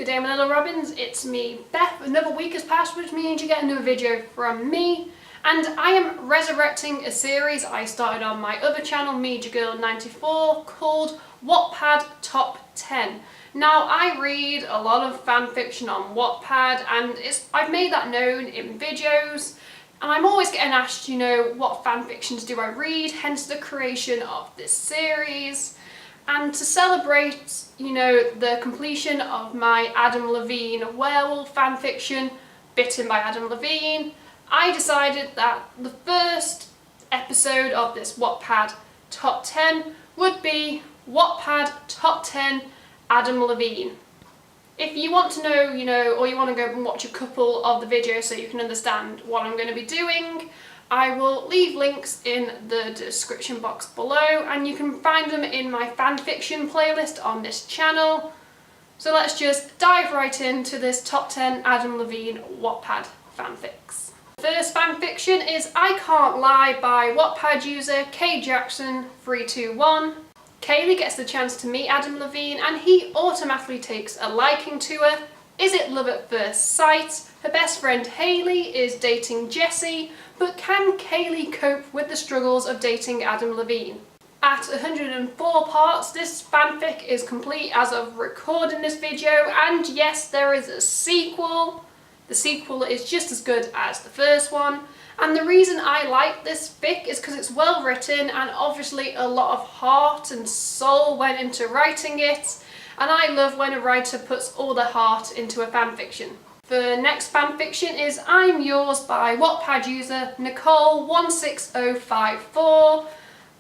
Good day my little robins, it's me Beth. Another week has passed, which means you get another video from me. And I am resurrecting a series I started on my other channel, BethRobinson94, called Wattpad Top 10. Now I read a lot of fan fiction on Wattpad and I've made that known in videos. And I'm always getting asked, what fan fictions do I read, hence the creation of this series. And to celebrate, the completion of my Adam Levine werewolf fanfiction, Bitten by Adam Levine, I decided that the first episode of this Wattpad Top 10 would be Wattpad Top 10 Adam Levine. If you want to know, or you want to go and watch a couple of the videos so you can understand what I'm going to be doing, I will leave links in the description box below and you can find them in my fanfiction playlist on this channel. So let's just dive right into this top 10 Adam Levine Wattpad fanfics. The first fanfiction is I Can't Lie by Wattpad user KJackson321. Kaylee gets the chance to meet Adam Levine and he automatically takes a liking to her. Is it love at first sight? Her best friend Hayley is dating Jesse, but can Kaylee cope with the struggles of dating Adam Levine? At 104 parts, this fanfic is complete as of recording this video, and yes, there is a sequel. The sequel is just as good as the first one, and the reason I like this fic is because it's well written and obviously a lot of heart and soul went into writing it, and I love when a writer puts all their heart into a fanfiction. The next fanfiction is I'm Yours by Wattpad user Nicole16054.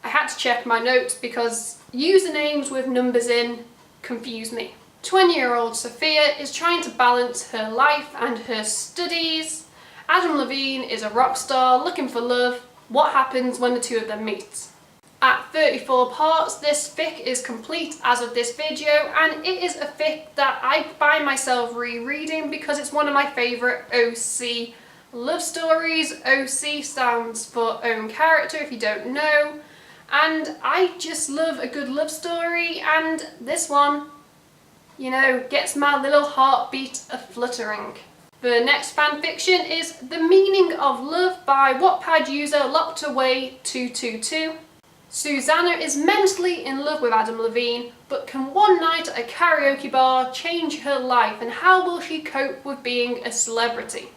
I had to check my notes because usernames with numbers in confuse me. 20-year-old Sophia is trying to balance her life and her studies. Adam Levine is a rock star looking for love. What happens when the two of them meet? At 34 parts, this fic is complete as of this video, and it is a fic that I find myself rereading because it's one of my favourite OC love stories. OC stands for own character if you don't know, and I just love a good love story, and this one, gets my little heartbeat a-fluttering. The next fanfiction is The Meaning of Love by Wattpad user LockedAway222. Susanna is mentally in love with Adam Levine, but can one night at a karaoke bar change her life, and how will she cope with being a celebrity?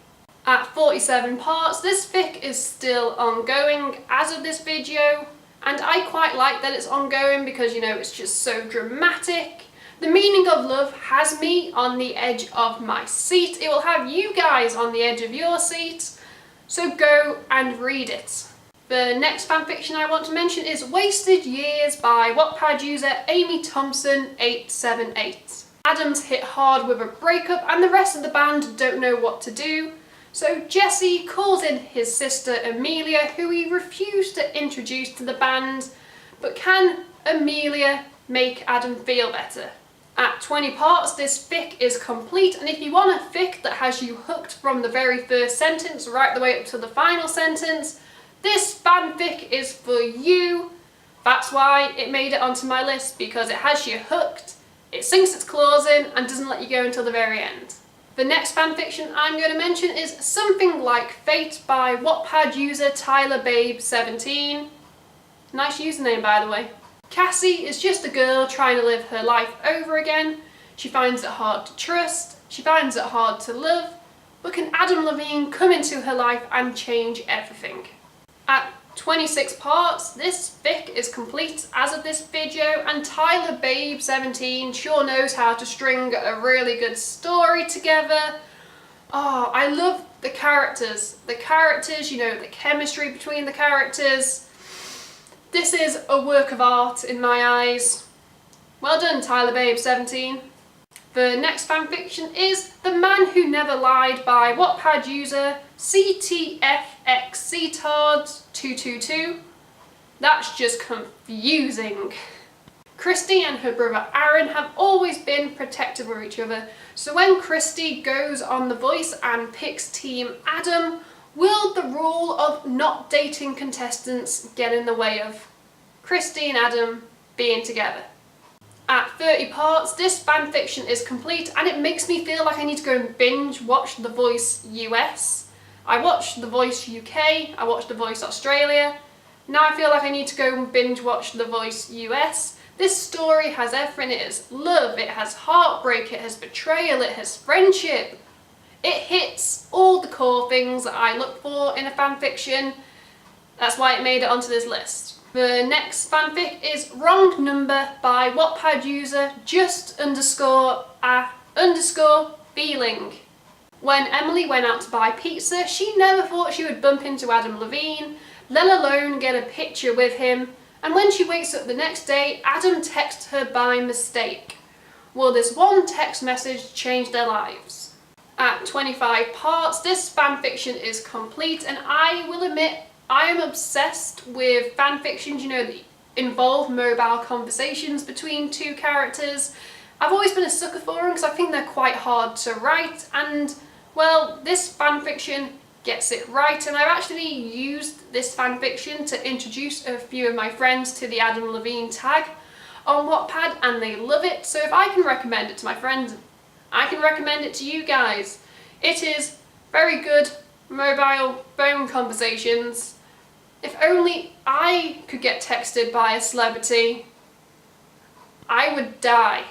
At 47 parts, this fic is still ongoing as of this video, and I quite like that it's ongoing because, it's just so dramatic. The Meaning of Love has me on the edge of my seat. It will have you guys on the edge of your seat, so go and read it. The next fanfiction I want to mention is Wasted Years by Wattpad user AmyThompson878. Adam's hit hard with a breakup and the rest of the band don't know what to do. So Jesse calls in his sister Amelia, who he refused to introduce to the band, but can Amelia make Adam feel better? At 20 parts, this fic is complete, and if you want a fic that has you hooked from the very first sentence right the way up to the final sentence, this fanfic is for you. That's why it made it onto my list, because it has you hooked, it sinks its claws in and doesn't let you go until the very end. The next fanfiction I'm going to mention is Something Like Fate by Wattpad user TylerBabe17. Nice username, by the way. Cassie is just a girl trying to live her life over again. She finds it hard to trust, she finds it hard to love, but can Adam Levine come into her life and change everything? At 26 parts, this fic is complete as of this video, and TylerBabe17 sure knows how to string a really good story together. Oh, I love the characters. The chemistry between the characters. This is a work of art in my eyes. Well done, TylerBabe17. The next fanfiction is The Man Who Never Lied by Wattpad user CTFXCTARD222. That's just confusing. Christy and her brother Aaron have always been protective of each other, so when Christy goes on The Voice and picks Team Adam, will the rule of not dating contestants get in the way of Christy and Adam being together? At 30 parts, this fanfiction is complete and it makes me feel like I need to go and binge watch The Voice US. I watched The Voice UK, I watched The Voice Australia. Now I feel like I need to go and binge watch The Voice US. This story has everything. It has love, it has heartbreak, it has betrayal, it has friendship. It hits all the core things that I look for in a fanfiction. That's why it made it onto this list. The next fanfic is Wrong Number by Wattpad user just_a_feeling. When Emily went out to buy pizza, she never thought she would bump into Adam Levine, let alone get a picture with him. And when she wakes up the next day, Adam texts her by mistake. Will this one text message change their lives? At 25 parts, this fanfiction is complete, and I will admit I am obsessed with fanfictions, you know, that involve mobile conversations between two characters. I've always been a sucker for them because I think they're quite hard to write, and well, this fanfiction gets it right, and I've actually used this fanfiction to introduce a few of my friends to the Adam Levine tag on Wattpad, and they love it. So if I can recommend it to my friends, I can recommend it to you guys. It is very good mobile phone conversations. If only I could get texted by a celebrity, I would die.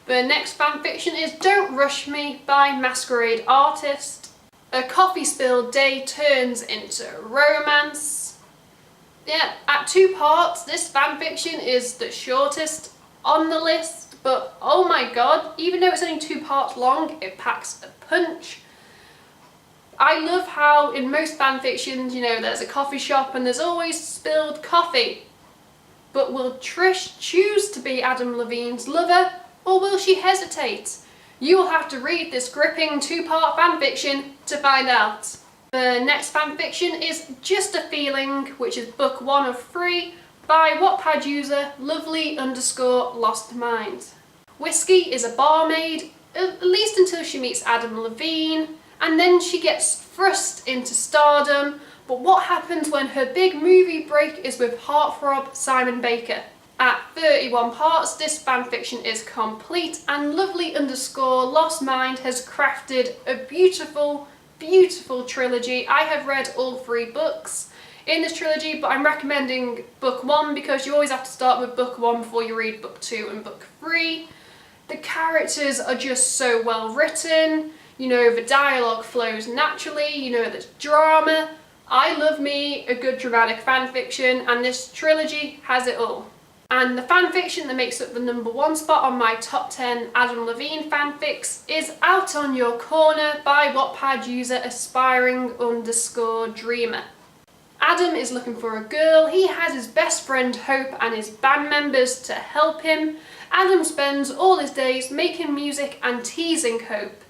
The next fanfiction is Don't Rush Me by Masqueradeartist. A coffee spilled day turns into romance. Yeah, at 2 parts, this fanfiction is the shortest on the list, but oh my god, even though it's only 2 parts long, it packs a punch. I love how in most fanfictions, you know, there's a coffee shop and there's always spilled coffee. But will Trish choose to be Adam Levine's lover, or will she hesitate? You will have to read this gripping 2-part fanfiction to find out. The next fanfiction is Just a Feeling, which is book 1 of 3 by Wattpad user lovely_lost_mind. Whiskey is a barmaid, at least until she meets Adam Levine, and then she gets thrust into stardom. But what happens when her big movie break is with heartthrob Simon Baker? At 31 parts, this fanfiction is complete, and lovely_lost_mind has crafted a beautiful, beautiful trilogy. I have read all 3 books in this trilogy, but I'm recommending book 1 because you always have to start with book 1 before you read book 2 and book 3. The characters are just so well written, you know, the dialogue flows naturally, you know, there's drama. I love me a good dramatic fanfiction, and this trilogy has it all. And the fanfiction that makes up the #1 spot on my top 10 Adam Levine fanfics is Out on Your Corner by Wattpad user aspiring_dreamer. Adam is looking for a girl. He has his best friend Hope and his band members to help him. Adam spends all his days making music and teasing Hope.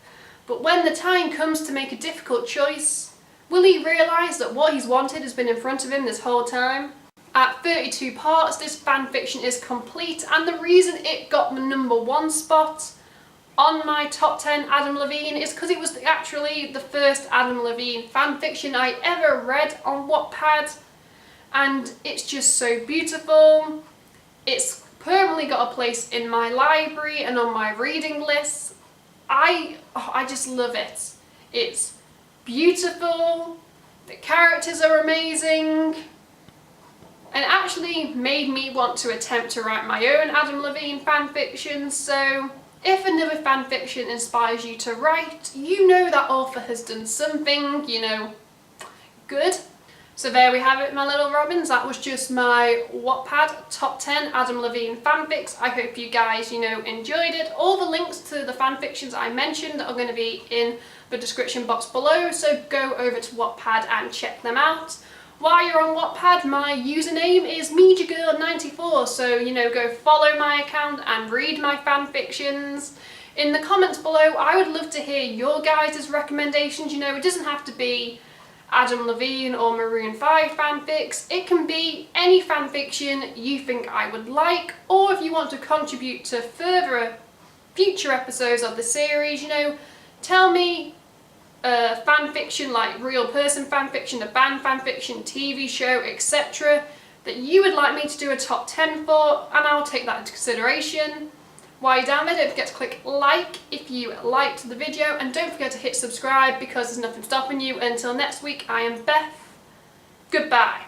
But when the time comes to make a difficult choice, will he realise that what he's wanted has been in front of him this whole time? At 32 parts, this fanfiction is complete, and the reason it got the #1 spot on my top 10 Adam Levine is because it was actually the first Adam Levine fanfiction I ever read on Wattpad, and it's just so beautiful. It's permanently got a place in my library and on my reading list. I just love it. It's beautiful, the characters are amazing, and actually made me want to attempt to write my own Adam Levine fanfiction. So if another fanfiction inspires you to write, you know that author has done something, you know, good. So there we have it, my little robins. That was just my Wattpad top 10 Adam Levine fanfics. I hope you guys, you know, enjoyed it. All the links to the fanfictions I mentioned are going to be in the description box below, so go over to Wattpad and check them out. While you're on Wattpad, my username is MediaGirl94, so, you know, go follow my account and read my fanfictions. In the comments below, I would love to hear your guys' recommendations. You know, it doesn't have to be Adam Levine or Maroon 5 fanfics. It can be any fanfiction you think I would like, or if you want to contribute to future episodes of the series, you know, tell me a fanfiction like real person fanfiction, a band fanfiction, TV show, etc. that you would like me to do a top 10 for, and I'll take that into consideration. While you're down there, don't forget to click like if you liked the video, and don't forget to hit subscribe because there's nothing stopping you. Until next week, I am Beth. Goodbye.